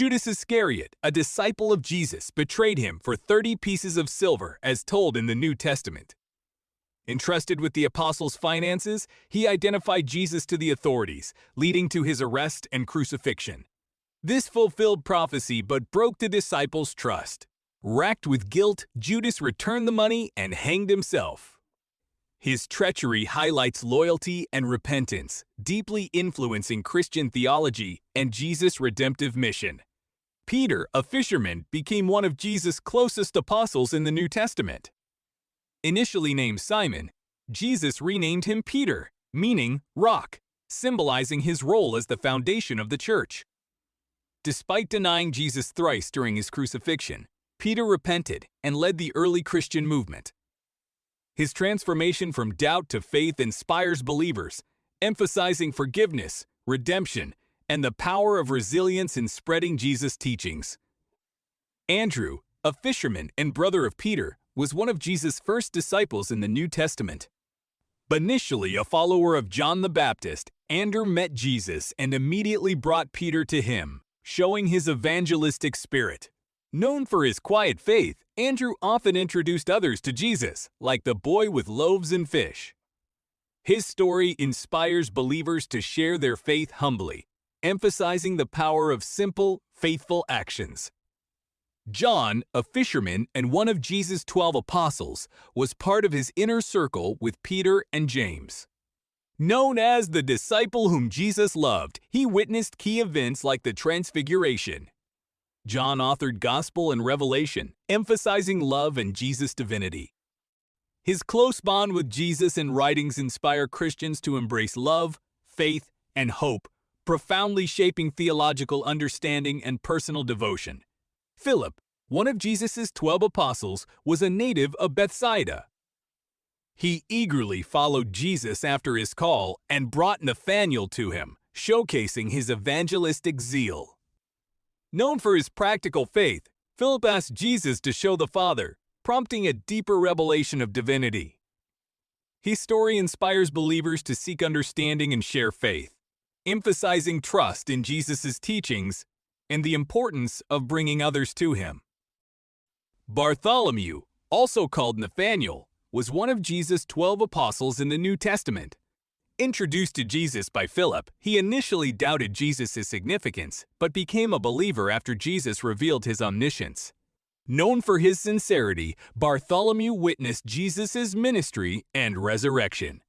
Judas Iscariot, a disciple of Jesus, betrayed him for 30 pieces of silver, as told in the New Testament. Entrusted with the apostles' finances, he identified Jesus to the authorities, leading to his arrest and crucifixion. This fulfilled prophecy but broke the disciples' trust. Racked with guilt, Judas returned the money and hanged himself. His treachery highlights loyalty and repentance, deeply influencing Christian theology and Jesus' redemptive mission. Peter, a fisherman, became one of Jesus' closest apostles in the New Testament. Initially named Simon, Jesus renamed him Peter, meaning rock, symbolizing his role as the foundation of the church. Despite denying Jesus thrice during his crucifixion, Peter repented and led the early Christian movement. His transformation from doubt to faith inspires believers, emphasizing forgiveness, redemption, and the power of resilience in spreading Jesus' teachings. Andrew, a fisherman and brother of Peter, was one of Jesus' first disciples in the New Testament. Initially a follower of John the Baptist, Andrew met Jesus and immediately brought Peter to him, showing his evangelistic spirit. Known for his quiet faith, Andrew often introduced others to Jesus, like the boy with loaves and fish. His story inspires believers to share their faith humbly, emphasizing the power of simple, faithful actions. John, a fisherman and one of Jesus' 12 apostles, was part of his inner circle with Peter and James. Known as the disciple whom Jesus loved, he witnessed key events like the Transfiguration. John authored Gospel and Revelation, emphasizing love and Jesus' divinity. His close bond with Jesus and writings inspire Christians to embrace love, faith, and hope, profoundly shaping theological understanding and personal devotion. Philip, one of Jesus' 12 apostles, was a native of Bethsaida. He eagerly followed Jesus after his call and brought Nathanael to him, showcasing his evangelistic zeal. Known for his practical faith, Philip asked Jesus to show the Father, prompting a deeper revelation of divinity. His story inspires believers to seek understanding and share faith, emphasizing trust in Jesus' teachings and the importance of bringing others to him. Bartholomew, also called Nathanael, was one of Jesus' 12 apostles in the New Testament. Introduced to Jesus by Philip, he initially doubted Jesus' significance, but became a believer after Jesus revealed his omniscience. Known for his sincerity, Bartholomew witnessed Jesus' ministry and resurrection.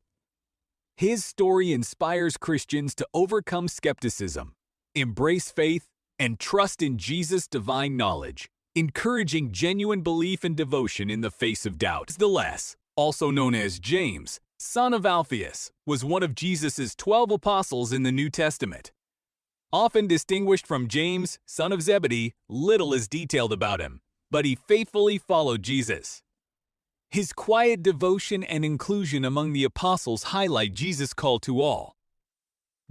His story inspires Christians to overcome skepticism, embrace faith, and trust in Jesus' divine knowledge, encouraging genuine belief and devotion in the face of doubt. Nevertheless, also known as James, son of Alphaeus, was one of Jesus' 12 apostles in the New Testament. Often distinguished from James, son of Zebedee, little is detailed about him, but he faithfully followed Jesus. His quiet devotion and inclusion among the apostles highlight Jesus' call to all.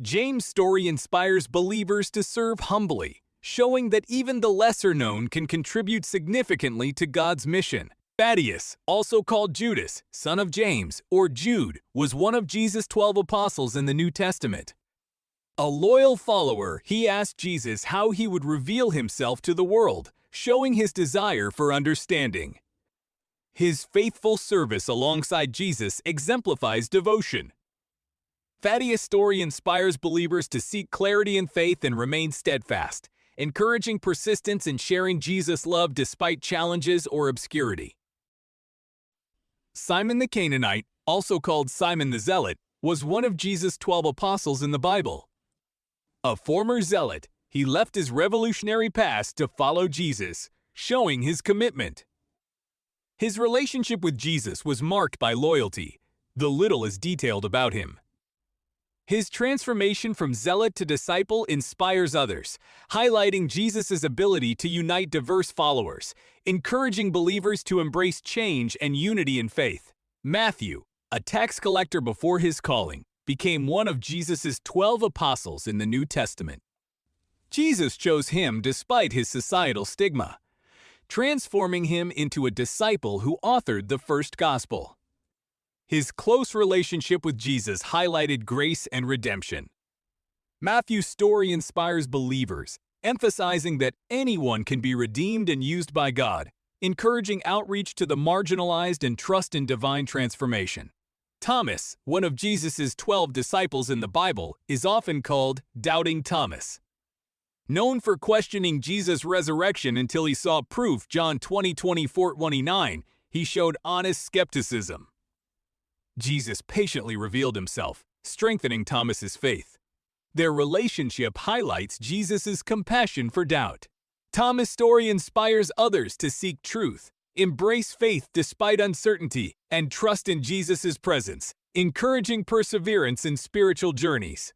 James' story inspires believers to serve humbly, showing that even the lesser known can contribute significantly to God's mission. Thaddeus, also called Judas, son of James, or Jude, was one of Jesus' 12 apostles in the New Testament. A loyal follower, he asked Jesus how he would reveal himself to the world, showing his desire for understanding. His faithful service alongside Jesus exemplifies devotion. Thaddeus' story inspires believers to seek clarity in faith and remain steadfast, encouraging persistence in sharing Jesus' love despite challenges or obscurity. Simon the Canaanite, also called Simon the Zealot, was one of Jesus' 12 apostles in the Bible. A former zealot, he left his revolutionary past to follow Jesus, showing his commitment. His relationship with Jesus was marked by loyalty, though little is detailed about him. His transformation from zealot to disciple inspires others, highlighting Jesus' ability to unite diverse followers, encouraging believers to embrace change and unity in faith. Matthew, a tax collector before his calling, became one of Jesus' 12 apostles in the New Testament. Jesus chose him despite his societal stigma, transforming him into a disciple who authored the first gospel. His close relationship with Jesus highlighted grace and redemption. Matthew's story inspires believers, emphasizing that anyone can be redeemed and used by God, encouraging outreach to the marginalized and trust in divine transformation. Thomas, one of Jesus' 12 disciples in the Bible, is often called Doubting Thomas. Known for questioning Jesus' resurrection until he saw proof, John 20:24-29, he showed honest skepticism. Jesus patiently revealed himself, strengthening Thomas's faith. Their relationship highlights Jesus' compassion for doubt. Thomas' story inspires others to seek truth, embrace faith despite uncertainty, and trust in Jesus' presence, encouraging perseverance in spiritual journeys.